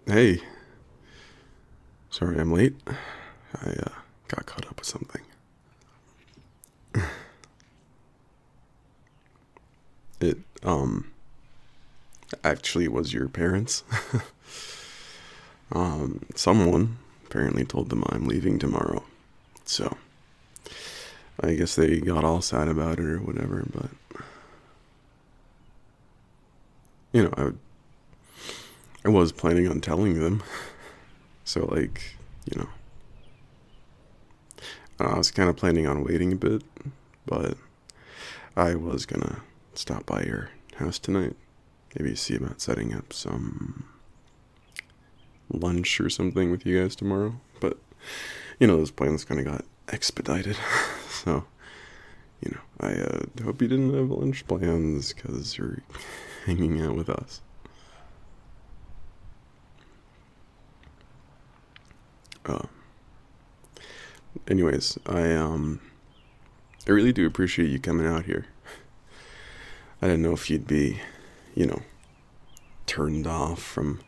Hey, sorry I'm late. I got caught up with something. It actually was your parents. Someone apparently told them I'm leaving tomorrow. So, I guess they got all sad about it or whatever, but you know, I was planning on telling them. So like, you know, I was kind of planning on waiting a bit, but I was gonna stop by your house tonight. Maybe see about setting up some lunch or something with you guys tomorrow. But, those plans kind of got expedited. So, I hope you didn't have lunch plans because you're hanging out with us. Uh, anyways, I really do appreciate you coming out here. I didn't know if you'd be, you know, turned off from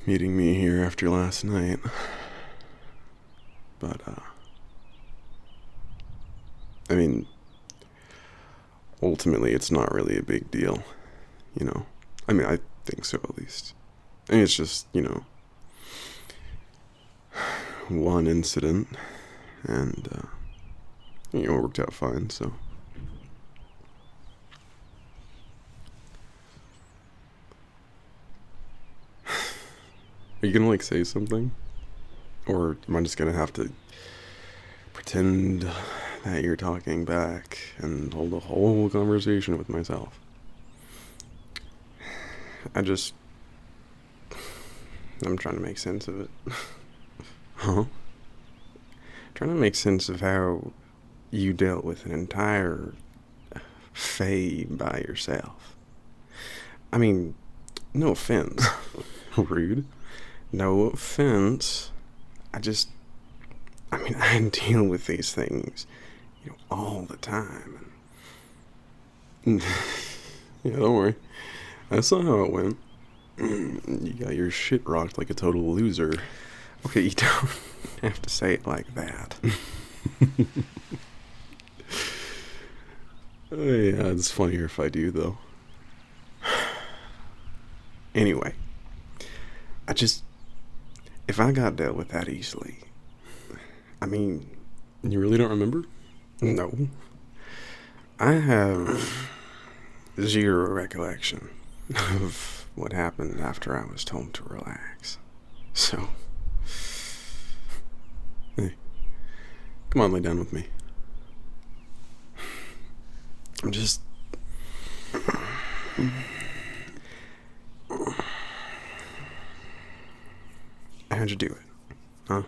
meeting me here after last night. But, I mean, ultimately, it's not really a big deal, you know? I mean, I think so, at least. I mean, it's just, one incident, and, it worked out fine, so. Are you gonna, say something? Or am I just gonna have to pretend that you're talking back and hold a whole conversation with myself? I'm trying to make sense of it. Huh? Trying to make sense of how you dealt with an entire Fae by yourself. I mean, no offense. Rude. No offense. I deal with these things, all the time. And yeah, don't worry. That's not how it went. You got your shit rocked like a total loser. Okay, you don't have to say it like that. Yeah, it's funnier if I do, though. Anyway, if I got dealt with that easily, I mean, you really don't remember? No. I have zero recollection of what happened after I was told to relax. So, hey, come on, lay down with me. I'm just. How'd you do it? Huh?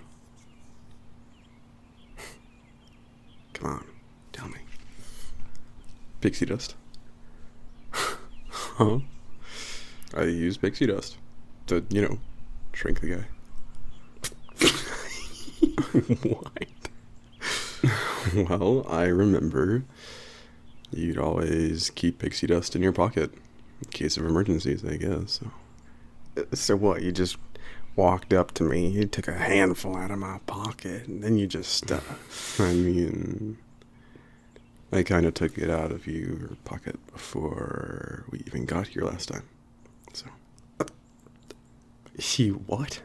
Come on, tell me. Pixie dust? Huh? I use pixie dust to, shrink the guy. What? Well, I remember you'd always keep pixie dust in your pocket in case of emergencies, I guess. So what? You just walked up to me, you took a handful out of my pocket, and then you just, I mean, I kind of took it out of your pocket before we even got here last time. So. You what?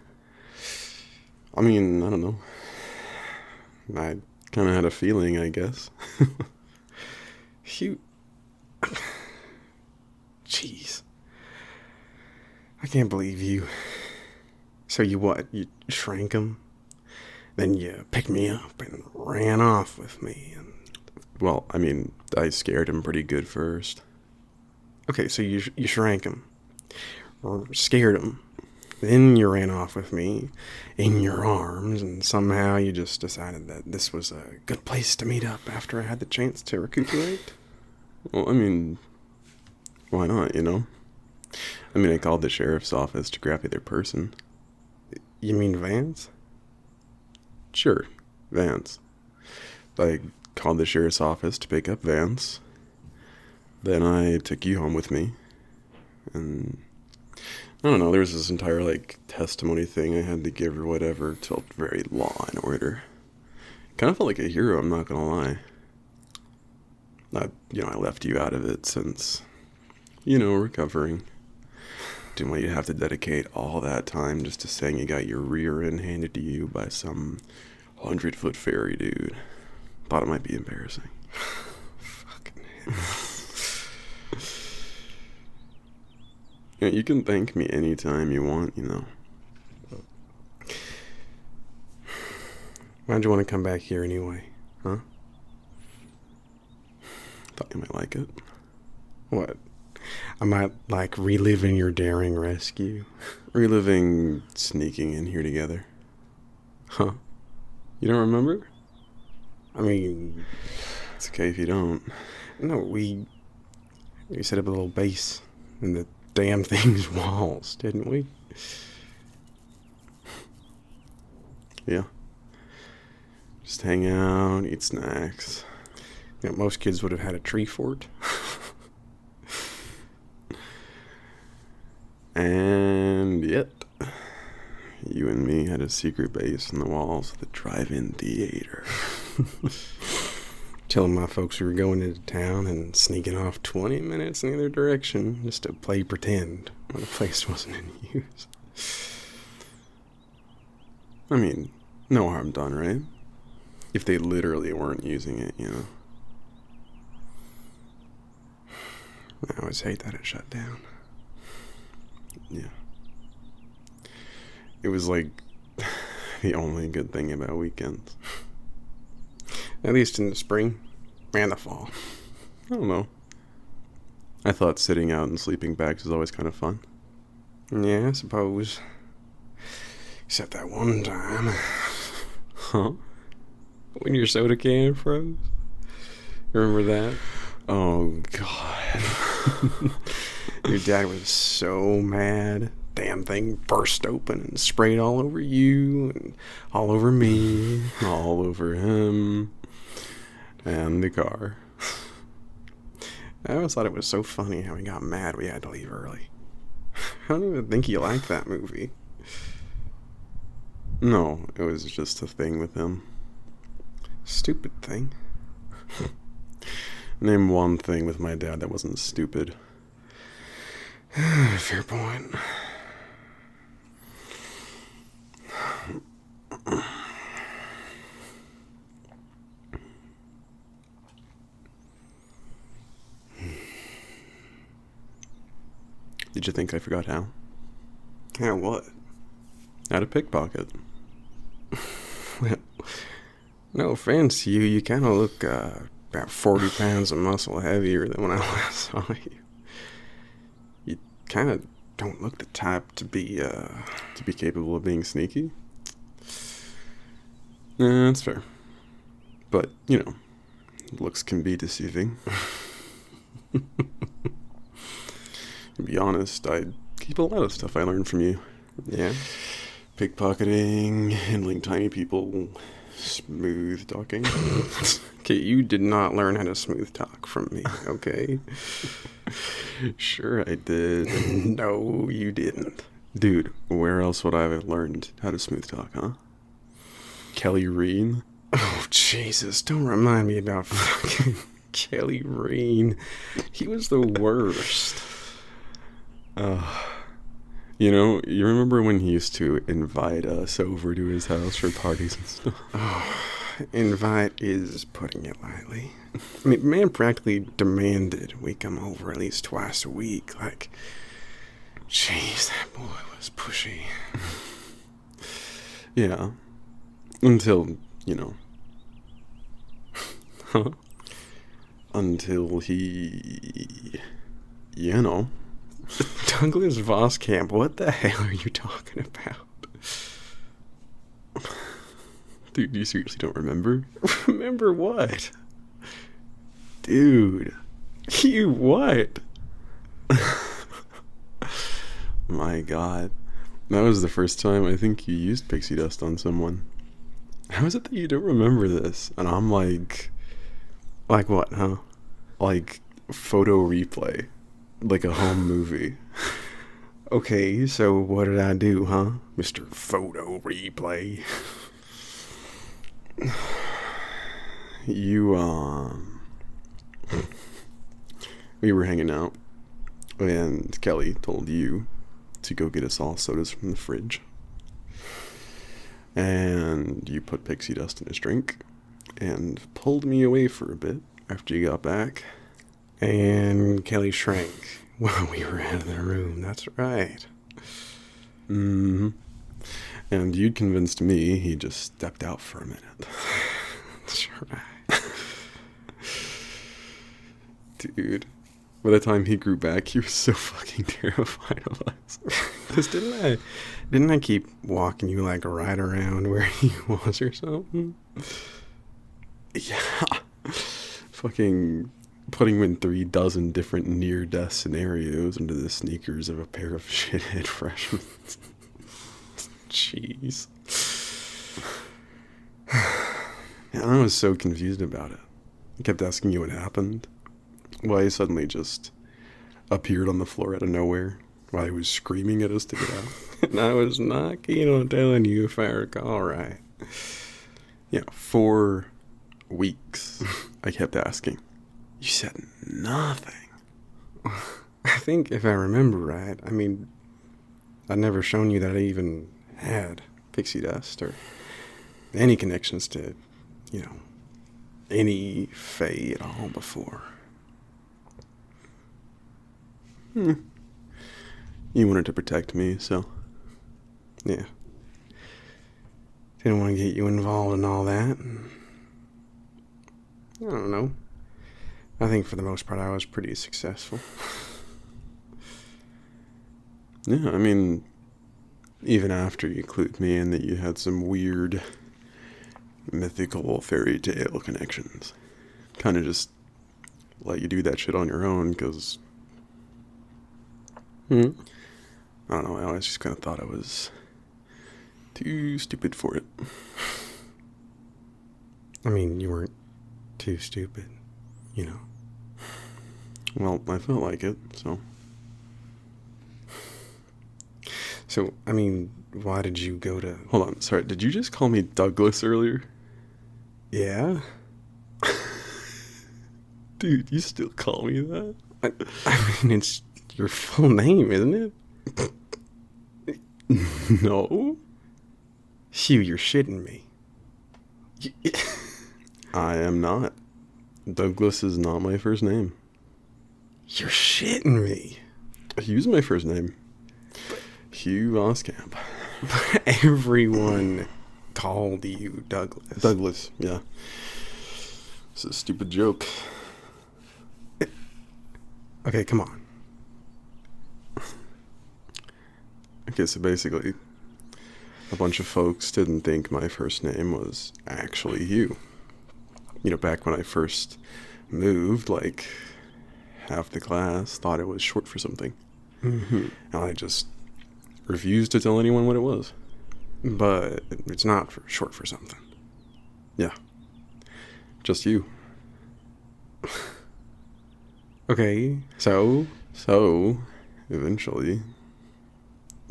I mean, I don't know. I kind of had a feeling, I guess. Hugh. Jeez. I can't believe you. So you what? You shrank him? Then you picked me up and ran off with me. And well, I mean, I scared him pretty good first. Okay, so you shrank him. Or scared him. Then you ran off with me in your arms, and somehow you just decided that this was a good place to meet up after I had the chance to recuperate. Well, I mean, why not, I mean, I called the sheriff's office to grab the other person. You mean Vance? Sure, Vance. I called the sheriff's office to pick up Vance. Then I took you home with me. And I don't know, there was this entire, like, testimony thing I had to give or whatever. It felt very Law and Order. Kind of felt like a hero, I'm not gonna lie. I left you out of it since, recovering. Didn't want you to have to dedicate all that time just to saying you got your rear end handed to you by some 100-foot fairy dude. Thought it might be embarrassing. Fucking hell. You can thank me anytime you want, Why'd you want to come back here anyway, huh? Thought you might like it. What? I might, like, reliving your daring rescue? Reliving sneaking in here together. Huh? You don't remember? I mean, it's okay if you don't. No, we set up a little base in the damn thing's walls, didn't we? Yeah. Just hang out, eat snacks. Most kids would have had a tree fort. And yet, you and me had a secret base in the walls of the drive-in theater. Telling my folks we were going into town and sneaking off 20 minutes in either direction just to play pretend when the place wasn't in use. I mean, no harm done, right? If they literally weren't using it, I always hate that it shut down. Yeah. It was like the only good thing about weekends. At least in the spring and the fall. I don't know. I thought sitting out in sleeping bags was always kind of fun. Yeah, I suppose. Except that one time. Huh? When your soda can froze? Remember that? Oh, God. Your dad was so mad. Damn thing burst open and sprayed all over you and all over me, all over him, and the car. I always thought it was so funny how he got mad we had to leave early. I don't even think he liked that movie. No, it was just a thing with him. Stupid thing. Name one thing with my dad that wasn't stupid. Fair point. Did you think I forgot how? How what? How to pickpocket. Well, no offense, you kind of look about 40 pounds of muscle heavier than when I last saw you. You kind of don't look the type to be capable of being sneaky. That's fair. But, looks can be deceiving. To be honest, I keep a lot of stuff I learned from you. Yeah? Pickpocketing, handling tiny people, smooth talking. Okay, you did not learn how to smooth talk from me, okay? Sure I did. No, you didn't. Dude, where else would I have learned how to smooth talk, huh? Kelly Reen? Oh, Jesus, don't remind me about fucking Kelly Reen. He was the worst. You remember when he used to invite us over to his house for parties and stuff? Oh, invite is putting it lightly. I mean, man practically demanded we come over at least twice a week. Like, jeez, that boy was pushy. Yeah. Until, until he, Douglas Voskamp, what the hell are you talking about? Dude, you seriously don't remember? Remember what? Dude, you what? My God. That was the first time I think you used pixie dust on someone. How is it that you don't remember this? And I'm like what, huh? Like photo replay. Like a home movie. Okay, so what did I do, huh? Mr. Photo Replay. You, we were hanging out, and Kelly told you to go get us all sodas from the fridge. And you put pixie dust in his drink, and pulled me away for a bit after you got back. And Kelly shrank while we were out of the room, that's right. Mm-hmm. And you'd convinced me he just stepped out for a minute. That's right. Dude, by the time he grew back, he was so fucking terrified of us. Because didn't I keep walking you like right around where he was or something? Yeah. Fucking putting him in 36 different near-death scenarios into the sneakers of a pair of shithead freshmen. Jeez. And I was so confused about it. I kept asking you what happened. Why he suddenly just appeared on the floor out of nowhere while he was screaming at us to get out. And I was not keen on telling you, if I recall right. Yeah, 4 weeks I kept asking. You said nothing. I think if I remember right, I mean, I'd never shown you that I even had pixie dust or any connections to, any fae at all before. You wanted to protect me, so, yeah. Didn't want to get you involved in all that. I don't know. I think for the most part I was pretty successful. Yeah, I mean, even after you clued me in that you had some weird mythical fairy tale connections. Kind of just let you do that shit on your own, because I don't know, I always just kind of thought I was too stupid for it. I mean, you weren't too stupid, Well, I felt like it, so. So, I mean, why did you go to... Hold on, sorry, did you just call me Douglas earlier? Yeah? Dude, you still call me that? I mean, it's your full name, isn't it? No? Hugh, you're shitting me. I am not. Douglas is not my first name. You're shitting me. Hugh's my first name. Hugh Voskamp. Everyone called you Douglas. Douglas, yeah. It's a stupid joke. Okay, come on. Okay, so basically, a bunch of folks didn't think my first name was actually Hugh. Back when I first moved, like, half the class thought it was short for something. Mm-hmm. And I just refused to tell anyone what it was. But it's not short for something. Yeah. Just you. Okay, so, eventually,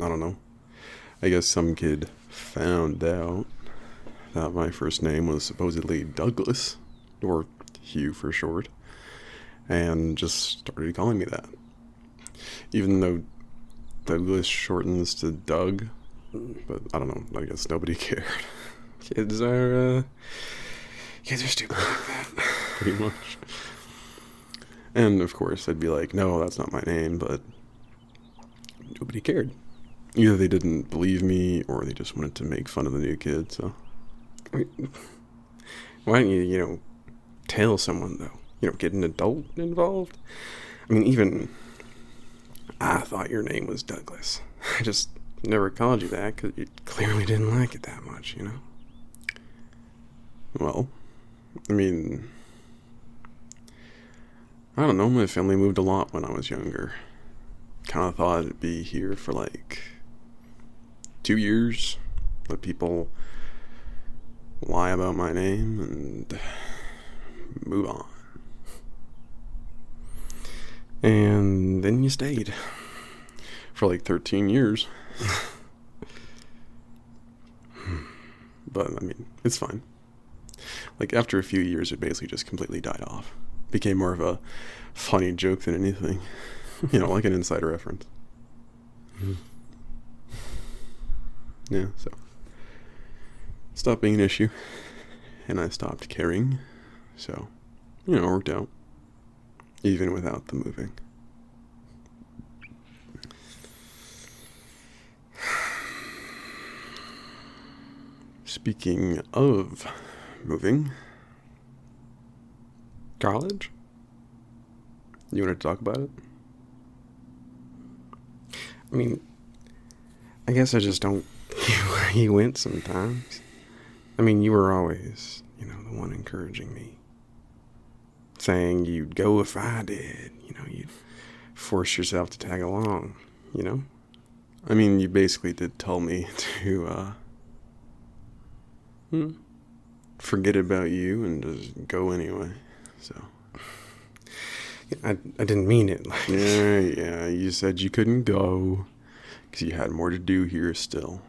I don't know, I guess some kid found out that my first name was supposedly Douglas, or Hugh for short, and just started calling me that. Even though Douglas shortens to Doug, but I don't know, I guess nobody cared. Kids are stupid like that. Pretty much. And of course I'd be like, no, that's not my name, but nobody cared. Either they didn't believe me, or they just wanted to make fun of the new kid, so. Why don't you, tell someone, though? Get an adult involved? I mean, even I thought your name was Douglas. I just never called you that because you clearly didn't like it that much, Well, I mean, I don't know, my family moved a lot when I was younger. Kind of thought it'd be here for like 2 years, let people lie about my name and move on. And then you stayed for like 13 years. But, I mean, it's fine. Like, after a few years, it basically just completely died off. Became more of a funny joke than anything. You know, like an insider reference. Yeah, so. Stopped being an issue. And I stopped caring. So, you know, it worked out. Even without the moving. Speaking of moving, college? You want to talk about it? I mean, I guess I just don't get where you went sometimes. I mean, you were always, you know, the one encouraging me. Saying you'd go if I did, you know, you'd force yourself to tag along, you know? I mean, you basically did tell me to, forget about you and just go anyway, so. I didn't mean it. Like, Yeah, you said you couldn't go because you had more to do here still.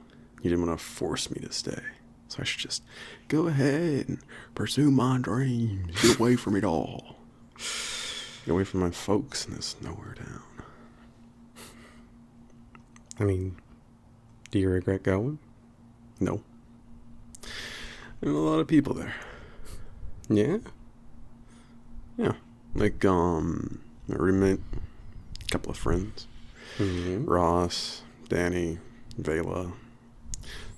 You didn't want to force me to stay. So I should just go ahead and pursue my dreams. Get away from it all. Get away from my folks in this nowhere town. I mean, do you regret going? No. There's a lot of people there. Yeah? Yeah. Like, my roommate, a couple of friends. Mm-hmm. Ross, Danny, Vela,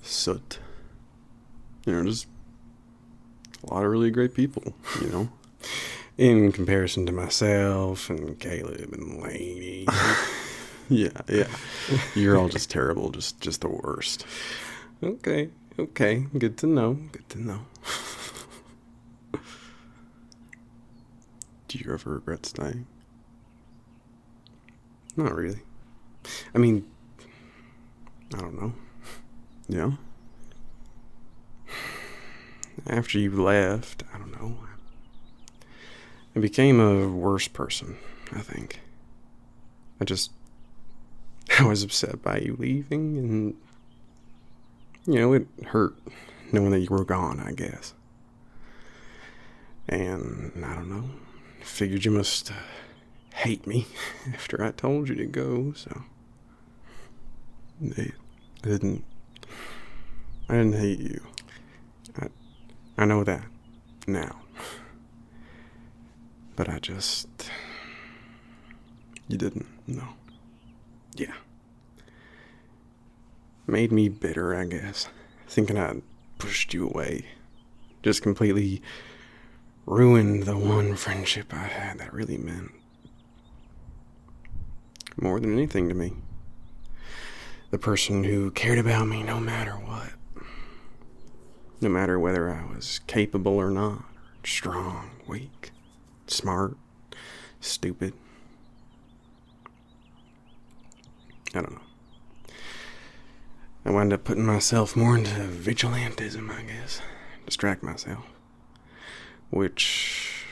Soot. You know, just a lot of really great people, you know? In comparison to myself and Caleb and Lainey. Yeah. You're all just terrible, just the worst. Okay. Good to know. Do you ever regret staying? Not really. I mean, I don't know. Yeah? After you left, I don't know. I became a worse person, I think. I was upset by you leaving, and, you know, it hurt knowing that you were gone, I guess. And, I don't know, figured you must hate me after I told you to go, so. I didn't hate you. I know that now. But You didn't? no. Yeah. Made me bitter, I guess. Thinking I'd pushed you away. Just completely ruined the one friendship I had that really meant more than anything to me. The person who cared about me no matter what. No matter whether I was capable or not. Strong, weak, smart, stupid. I don't know. I wound up putting myself more into vigilantism, I guess. Distract myself. Which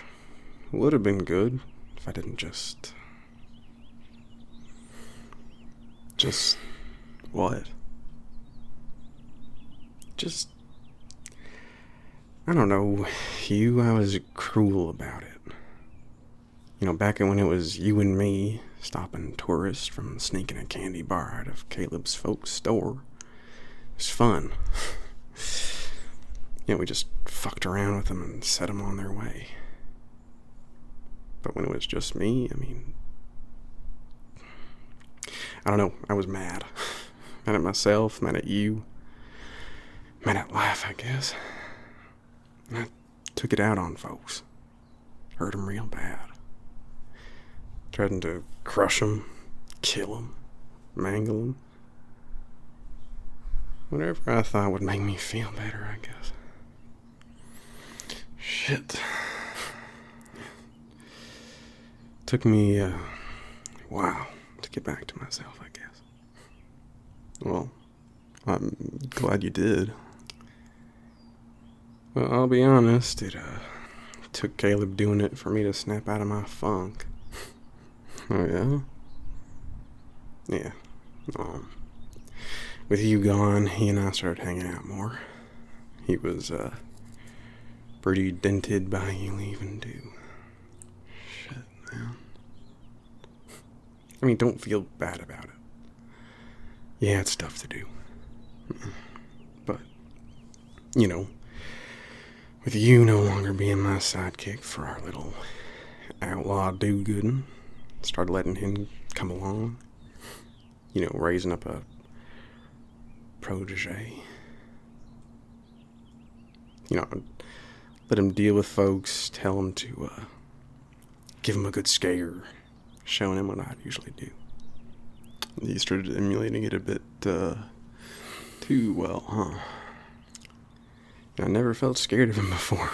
would have been good if I didn't just What? I don't know, Hugh, I was cruel about it. You know, back when it was you and me stopping tourists from sneaking a candy bar out of Caleb's folks' store. It was fun. You know, we just fucked around with them and set them on their way. But when it was just me, I mean, I don't know, I was mad. Mad at myself, mad at you. Mad at life, I guess. And I took it out on folks. Hurt them real bad. Threatened to crush them, kill them, mangle them. Whatever I thought would make me feel better, I guess. Shit. Took me a while to get back to myself, I guess. Well, I'm glad you did. Well, I'll be honest, it took Caleb doing it for me to snap out of my funk. Oh, yeah? Yeah, Um, with you gone, he and I started hanging out more. He was, pretty dented by you leaving, too. Shit, man. I mean, don't feel bad about it. Yeah, it's tough to do. But, you know, with you no longer being my sidekick for our little outlaw do-gooding, started letting him come along. You know, raising up a protege. You know, let him deal with folks, tell him to, give him a good scare, showing him what I'd usually do. You started emulating it a bit, too well, huh? I never felt scared of him before.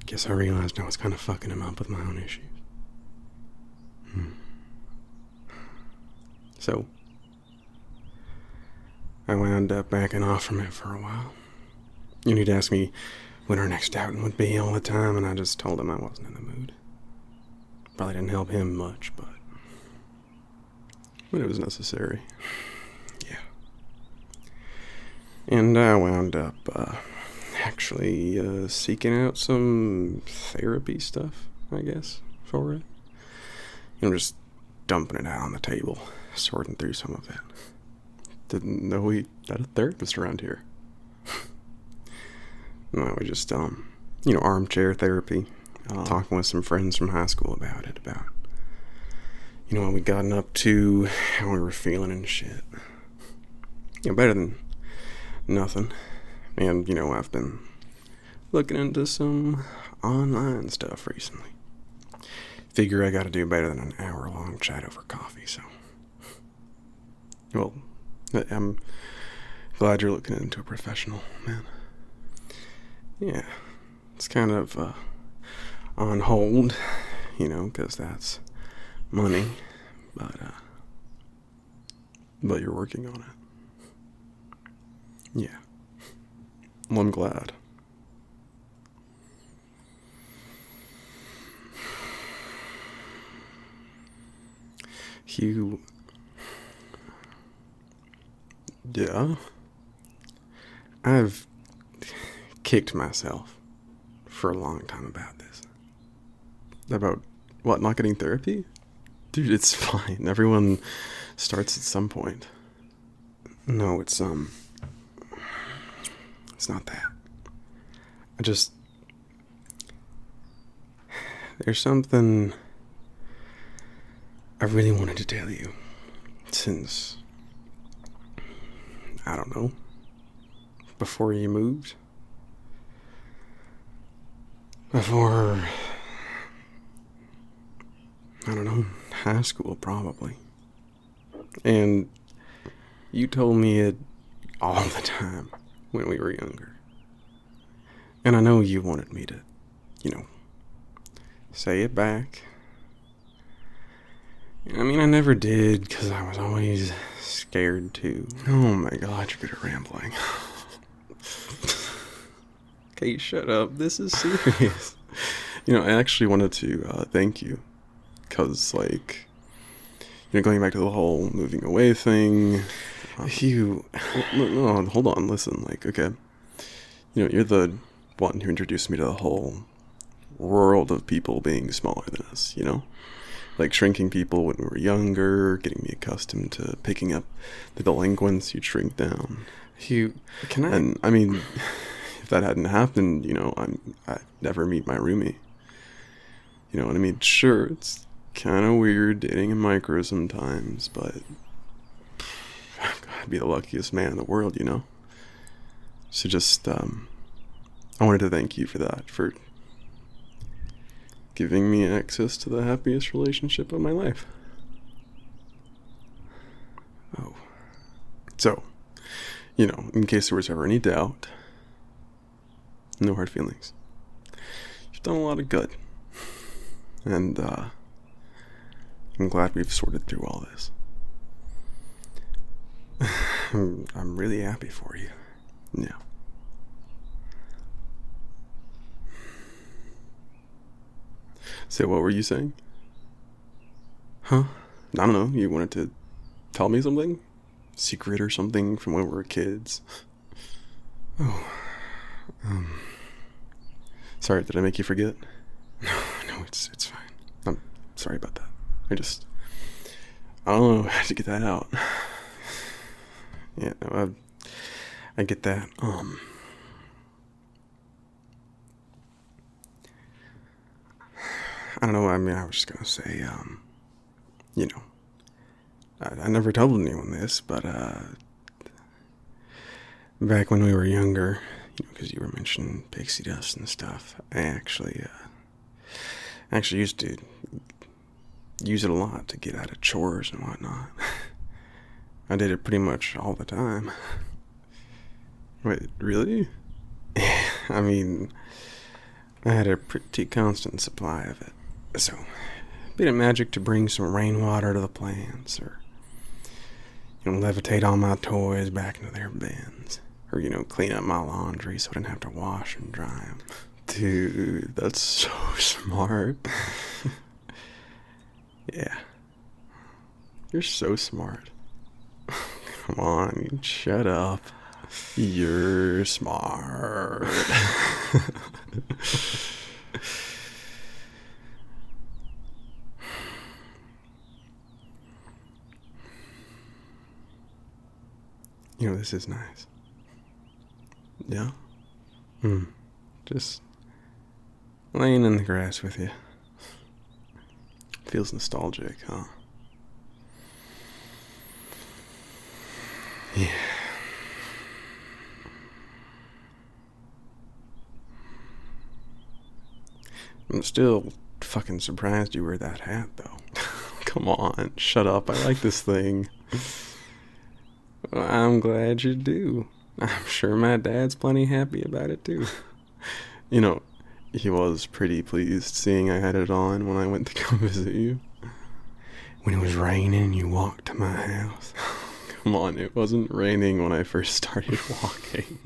Guess I realized I was kind of fucking him up with my own issues. So, I wound up backing off from it for a while. He'd ask me when our next outing would be all the time, and I just told him I wasn't in the mood. Probably didn't help him much, but it was necessary. Yeah. And I wound up, actually, seeking out some therapy stuff, I guess, for it. Just dumping it out on the table, sorting through some of it. Didn't know we had a therapist around here. No, we just, armchair therapy. Talking with some friends from high school about it, about, what we gotten up to, how we were feeling and shit. Better than nothing. And, I've been looking into some online stuff recently. Figure I gotta do better than an hour-long chat over coffee, so. Well, I'm glad you're looking into a professional, man. Yeah, it's kind of, on hold, because that's money, but you're working on it. Yeah. Well, I'm glad. Hugh. Yeah? I've kicked myself for a long time about this. About what, not getting therapy? Dude, it's fine. Everyone starts at some point. No, it's not that. There's something I really wanted to tell you since, I don't know, before you moved. Before, I don't know, high school probably. And you told me it all the time when we were younger. And I know you wanted me to, say it back. I mean, I never did, because I was always scared too. Oh my god, you're good at rambling. Okay, shut up. This is serious. I actually wanted to thank you. Because, going back to the whole moving away thing. Hugh. No, hold on, listen. Okay. You're the one who introduced me to the whole world of people being smaller than us, shrinking people when we were younger, getting me accustomed to picking up the delinquents you'd shrink down. Hugh, can I... And, I mean, if that hadn't happened, I'd never meet my roomie. You know what I mean? Sure, it's kind of weird dating a micro sometimes, but I'd be the luckiest man in the world, So just, I wanted to thank you for that, for giving me access to the happiest relationship of my life. Oh. So, in case there was ever any doubt, no hard feelings. You've done a lot of good. And, I'm glad we've sorted through all this. I'm really happy for you. Yeah. So what were you saying? Huh? I don't know, you wanted to tell me something? Secret or something from when we were kids? Oh, Sorry, did I make you forget? no, it's fine. I'm sorry about that. I don't know, I had to get that out. Yeah, no, I get that. I don't know, I mean, I was just gonna say, you know, I never told anyone this, but, back when we were younger, because you were mentioning pixie dust and stuff, I actually used to use it a lot to get out of chores and whatnot. I did it pretty much all the time. Wait, really? I mean, I had a pretty constant supply of it. So, a bit of magic to bring some rainwater to the plants, or, levitate all my toys back into their bins, or, clean up my laundry so I didn't have to wash and dry them. Dude, that's so smart. Yeah. You're so smart. Come on, I mean, shut up. You're smart. This is nice. Yeah? Just laying in the grass with you. Feels nostalgic, huh? Yeah. I'm still fucking surprised you wear that hat, though. Come on, shut up. I like this thing. I'm glad you do. I'm sure my dad's plenty happy about it, too. He was pretty pleased seeing I had it on when I went to come visit you. When it was raining, you walked to my house. Come on, it wasn't raining when I first started walking.